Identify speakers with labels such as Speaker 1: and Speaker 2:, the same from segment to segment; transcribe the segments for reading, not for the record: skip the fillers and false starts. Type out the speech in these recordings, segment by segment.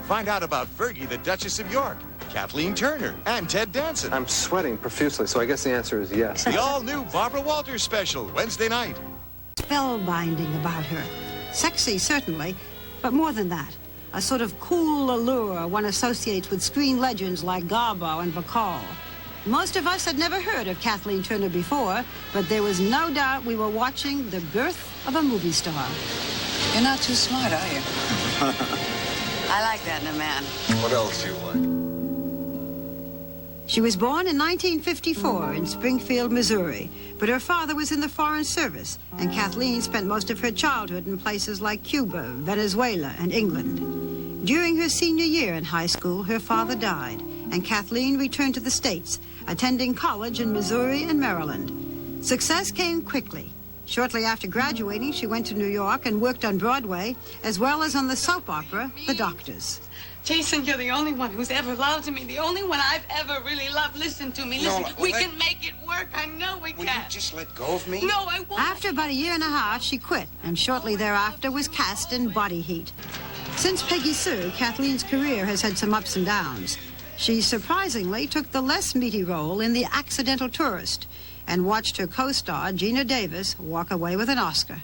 Speaker 1: Find out about Fergie, the Duchess of York, Kathleen Turner, and Ted Danson.
Speaker 2: I'm sweating profusely, so I guess the answer is yes.
Speaker 1: The all-new Barbara Walters special, Wednesday night.
Speaker 3: Spellbinding about her. Sexy, certainly, but more than that. A sort of cool allure one associates with screen legends like Garbo and Bacall. Most of us had never heard of Kathleen Turner before, but there was no doubt we were watching the birth of a movie star.
Speaker 4: You're not too smart, are you? I like that in a man.
Speaker 2: What else do you like?
Speaker 3: She was born in 1954 in Springfield, Missouri, but her father was in the Foreign Service, and Kathleen spent most of her childhood in places like Cuba, Venezuela, and England. During her senior year in high school, her father died, and Kathleen returned to the States, attending college in Missouri and Maryland. Success came quickly. Shortly after graduating, she went to New York and worked on Broadway, as well as on the soap opera, The Doctors.
Speaker 5: Jason, you're the only one who's ever loved me, the only one I've ever really loved. Listen to me, listen. We can make it work. I know we can.
Speaker 6: Will you just let go of me?
Speaker 5: No, I won't.
Speaker 3: After about a year and a half, she quit, and shortly thereafter was cast in Body Heat. Since Peggy Sue, Kathleen's career has had some ups and downs. She surprisingly took the less meaty role in The Accidental Tourist and watched her co-star, Gina Davis, walk away with an Oscar.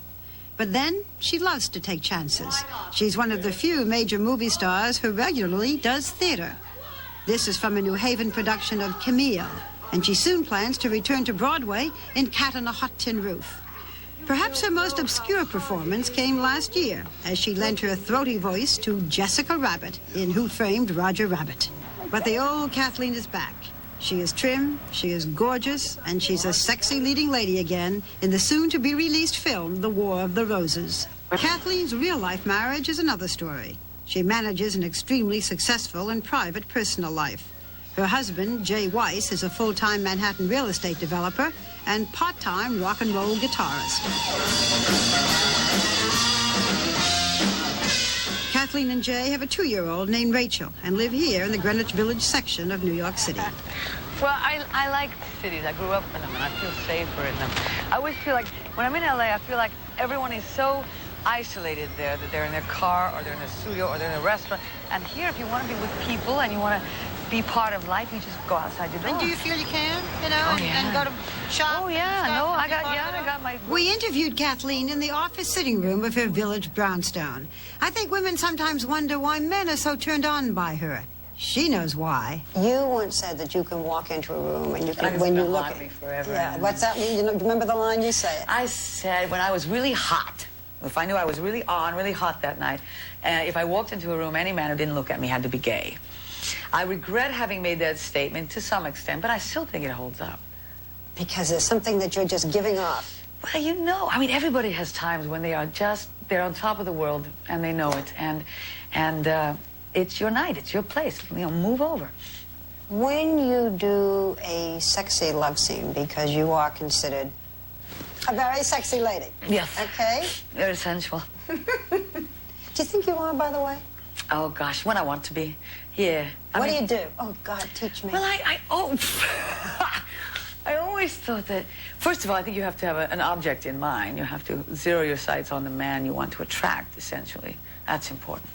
Speaker 3: But then, she loves to take chances. She's one of the few major movie stars who regularly does theater. This is from a New Haven production of Camille, and she soon plans to return to Broadway in Cat on a Hot Tin Roof. Perhaps her most obscure performance came last year, as she lent her throaty voice to Jessica Rabbit in Who Framed Roger Rabbit. But the old Kathleen is back. She is trim, she is gorgeous, and she's a sexy leading lady again in the soon-to-be-released film, The War of the Roses. Kathleen's real-life marriage is another story. She manages an extremely successful and private personal life. Her husband, Jay Weiss, is a full-time Manhattan real estate developer and part-time rock and roll guitarist. Kathleen and Jay have a 2-year-old named Rachel and live here in the Greenwich Village section of New York City.
Speaker 4: Well, I like cities. I grew up in them, and I feel safer in them. I always feel like, when I'm in LA, I feel like everyone is so isolated there, that they're in their car, or they're in a studio, or they're in a restaurant. And here, if you want to be with people and you want to be part of life, you just go outside your door.
Speaker 3: And do you feel you can, and go to shop?
Speaker 4: Oh, yeah, no, I got my...
Speaker 3: We interviewed Kathleen in the office sitting room of her village brownstone. I think women sometimes wonder why men are so turned on by her. She knows why. You once said that you can walk into a room and you can, when you look at
Speaker 4: me forever.
Speaker 3: Yeah, what's that mean? You know, remember the line you say?
Speaker 4: I said when I was really hot, if I knew I was really on, really hot that night, if I walked into a room, any man who didn't look at me had to be gay. I regret having made that statement to some extent, but I still think it holds up.
Speaker 3: Because there's something that you're just giving off.
Speaker 4: Well, you know, I mean, everybody has times when they are just, they're on top of the world, and they know it, and it's your night, it's your place, you know, move over.
Speaker 3: When you do a sexy love scene, because you are considered a very sexy lady.
Speaker 4: Yes.
Speaker 3: Okay?
Speaker 4: Very sensual.
Speaker 3: Do you think you are, by the way?
Speaker 4: Oh, gosh, when I want to be, yeah.
Speaker 3: What do you do? Oh, God, teach me.
Speaker 4: Well, I always thought that, first of all, I think you have to have an object in mind. You have to zero your sights on the man you want to attract, essentially. That's important.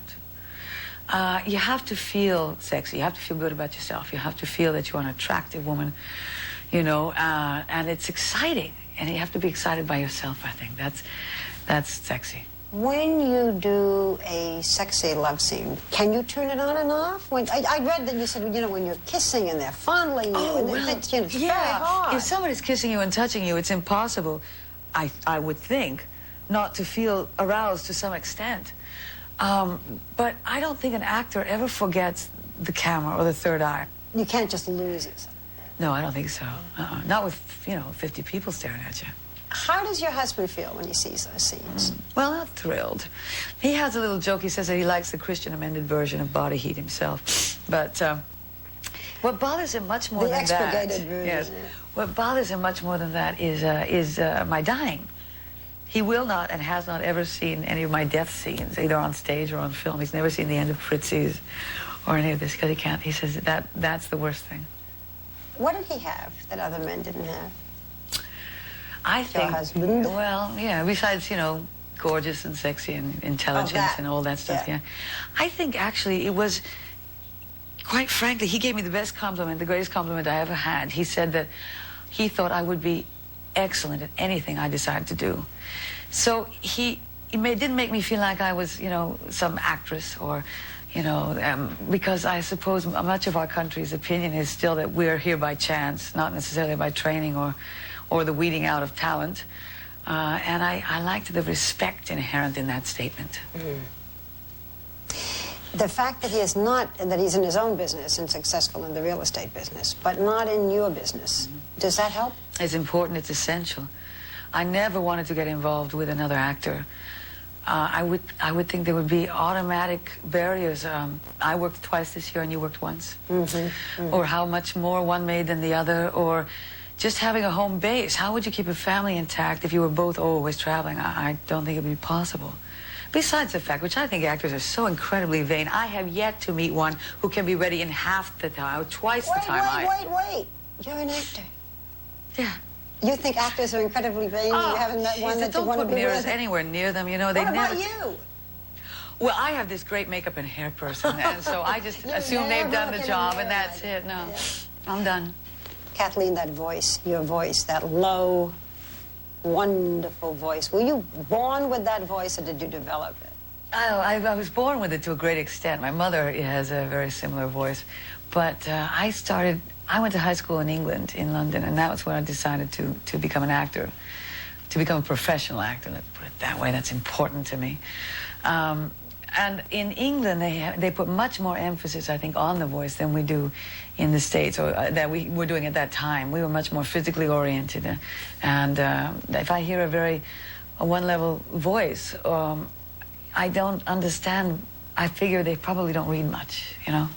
Speaker 4: You have to feel sexy. You have to feel good about yourself. You have to feel that you're an attractive woman, you know, and it's exciting. And you have to be excited by yourself, I think. That's sexy.
Speaker 3: When you do a sexy love scene, can you turn it on and off? I read that you said, you know, when you're kissing and they're fondling you, and it's very hard.
Speaker 4: If somebody's kissing you and touching you, it's impossible, I would think, not to feel aroused to some extent. But I don't think an actor ever forgets the camera or the third eye.
Speaker 3: You can't just lose it.
Speaker 4: No, I don't think so. Not with, you know, 50 people staring at you.
Speaker 3: How does your husband feel when he sees those scenes?
Speaker 4: Well, not thrilled. He has a little joke. He says that he likes the Christian amended version of Body Heat himself. But what bothers him much more than that...
Speaker 3: The expurgated version.
Speaker 4: Yes. What bothers him much more than that is my dying. He will not and has not ever seen any of my death scenes, either on stage or on film. He's never seen the end of Fritzi's or any of this, because he can't. He says that's the worst thing.
Speaker 3: What did he have that other men didn't have?
Speaker 4: I think,
Speaker 3: your husband?
Speaker 4: well, yeah, besides, you know, gorgeous and sexy and intelligent and all that stuff, yeah. I think actually it was, quite frankly, he gave me the best compliment, the greatest compliment I ever had. He said that he thought I would be excellent at anything I decided to do. So it didn't make me feel like I was, you know, some actress or, you know, because I suppose much of our country's opinion is still that we're here by chance, not necessarily by training or the weeding out of talent. And I liked the respect inherent in that statement.
Speaker 3: Mm. The fact that he is not, that he's in his own business and successful in the real estate business, but not in your business, does that help?
Speaker 4: It's important, it's essential. I never wanted to get involved with another actor. I would think there would be automatic barriers. I worked twice this year and you worked once. Or how much more one made than the other, or just having a home base. How would you keep a family intact if you were both always traveling? I don't think it would be possible. Besides the fact, which I think actors are so incredibly vain, I have yet to meet one who can be ready in half the time, or twice the time.
Speaker 3: Wait. You're an actor.
Speaker 4: Yeah.
Speaker 3: You think actors are incredibly vain?
Speaker 4: Oh,
Speaker 3: you haven't met one that you want to be
Speaker 4: don't put mirrors
Speaker 3: with?
Speaker 4: anywhere near them. You know, they
Speaker 3: what
Speaker 4: never.
Speaker 3: What about you?
Speaker 4: Well, I have this great makeup and hair person, and so I just assume they've done the job, and that's it. No, I'm done.
Speaker 3: Kathleen, that voice, your voice, that low, wonderful voice. Were you born with that voice, or did you develop it?
Speaker 4: I was born with it to a great extent. My mother has a very similar voice, but I went to high school in England, in London, and that was when I decided to become an actor, to become a professional actor. Let's put it that way. That's important to me. And in England, they put much more emphasis, I think, on the voice than we do in the States, or that we were doing at that time. We were much more physically oriented. And if I hear a one-level voice, I don't understand. I figure they probably don't read much, you know?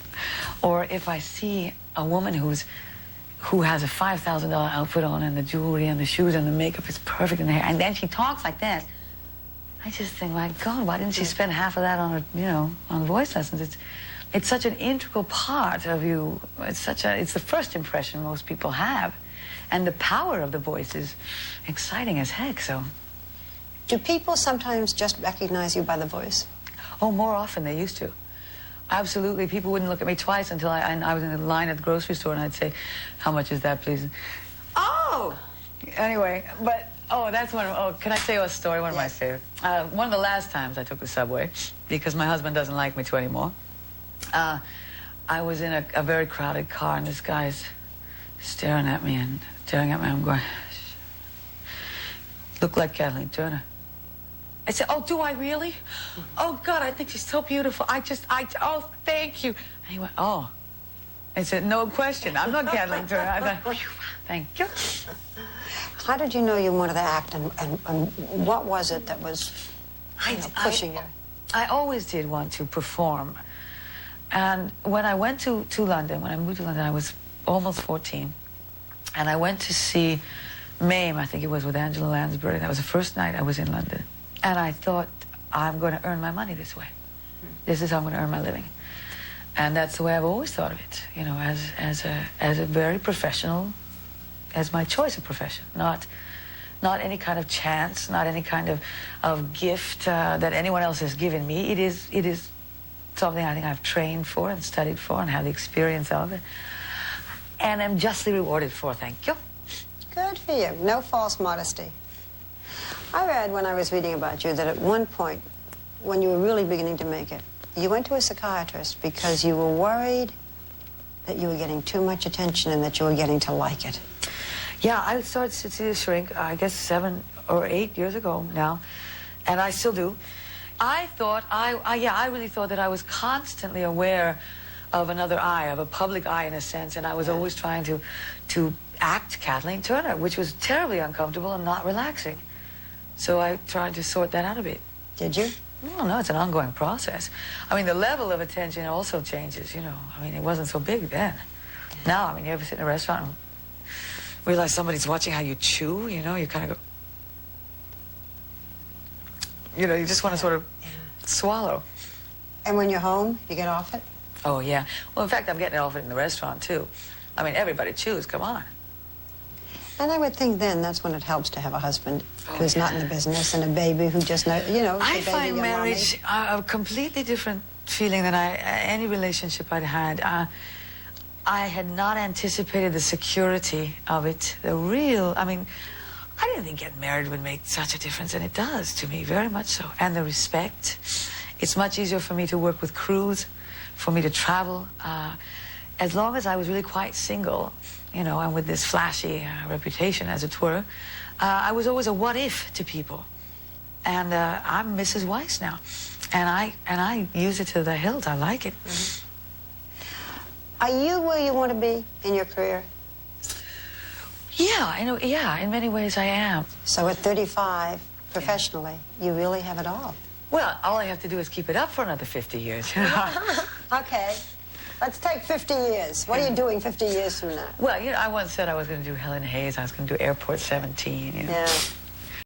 Speaker 4: Or if I see a woman who has a $5,000 outfit on, and the jewelry and the shoes and the makeup is perfect in the hair, and then she talks like this, I just think, my God, why didn't she spend half of that on her, you know, on voice lessons? It's such an integral part of you. It's the first impression most people have, and the power of the voice is exciting as heck. So,
Speaker 3: do people sometimes just recognize you by the voice?
Speaker 4: Oh, more often they used to. Absolutely. People wouldn't look at me twice until I was in a line at the grocery store, and I'd say, "How much is that, please?" Oh! Anyway, but, that's one. Can I tell you a story? One of my favorites. One of the last times I took the subway, because my husband doesn't like me to anymore, I was in a very crowded car, and this guy's staring at me and staring at me. I'm going, "Look like Kathleen Turner." I said, "Oh, do I really? Oh, God, I think she's so beautiful. Oh, thank you." And he went, "Oh." I said, "No question. I'm not Kathleen Turner." I thought, "Thank you."
Speaker 3: How did you know you wanted to act, and what was it that was pushing you?
Speaker 4: I always did want to perform. And when I went to London, when I moved to London, I was almost 14. And I went to see Mame, I think it was, with Angela Lansbury. That was the first night I was in London. And I thought, I'm going to earn my money this way. This is how I'm going to earn my living. And that's the way I've always thought of it, you know, as a very professional, as my choice of profession, not any kind of chance, not any kind of gift that anyone else has given me. It is something I think I've trained for and studied for and have the experience of it. And I'm justly rewarded for, thank you.
Speaker 3: Good for you. No false modesty. I read when I was reading about you that at one point, when you were really beginning to make it, you went to a psychiatrist because you were worried that you were getting too much attention and that you were getting to like it.
Speaker 4: Yeah, I started to see the shrink, I guess 7 or 8 years ago now, and I still do. I thought, I really thought that I was constantly aware of another eye, of a public eye in a sense, and I was always trying to act Kathleen Turner, which was terribly uncomfortable and not relaxing. So I tried to sort that out a bit.
Speaker 3: Did you?
Speaker 4: Well, no, it's an ongoing process. I mean, the level of attention also changes, you know. I mean, it wasn't so big then. Now, I mean, you ever sit in a restaurant and realize somebody's watching how you chew, you know, you kind of go, you know, you just want to sort of swallow.
Speaker 3: And when you're home, you get off it?
Speaker 4: Oh, yeah. Well, in fact, I'm getting off it in the restaurant, too. I mean, everybody chews, come on.
Speaker 3: And I would think then that's when it helps to have a husband who's not in the business and a baby who just knows, you know.
Speaker 4: I find marriage a completely different feeling than any relationship I'd had. I had not anticipated the security of it. I didn't think getting married would make such a difference, and it does to me, very much so. And the respect. It's much easier for me to work with crews, for me to travel. As long as I was really quite single, you know, and with this flashy reputation, as it were, I was always a what if to people. And I'm Mrs. Weiss now. And I use it to the hilt. I like it.
Speaker 3: Mm-hmm. Are you where you want to be in your career?
Speaker 4: Yeah, in many ways I am.
Speaker 3: So at 35, professionally, you really have it all.
Speaker 4: Well, all I have to do is keep it up for another 50 years.
Speaker 3: Okay. Let's take 50 years. What are you doing 50 years from now?
Speaker 4: Well, you know, I once said I was going to do Helen Hayes. I was going to do Airport 17. You know.
Speaker 3: Yeah.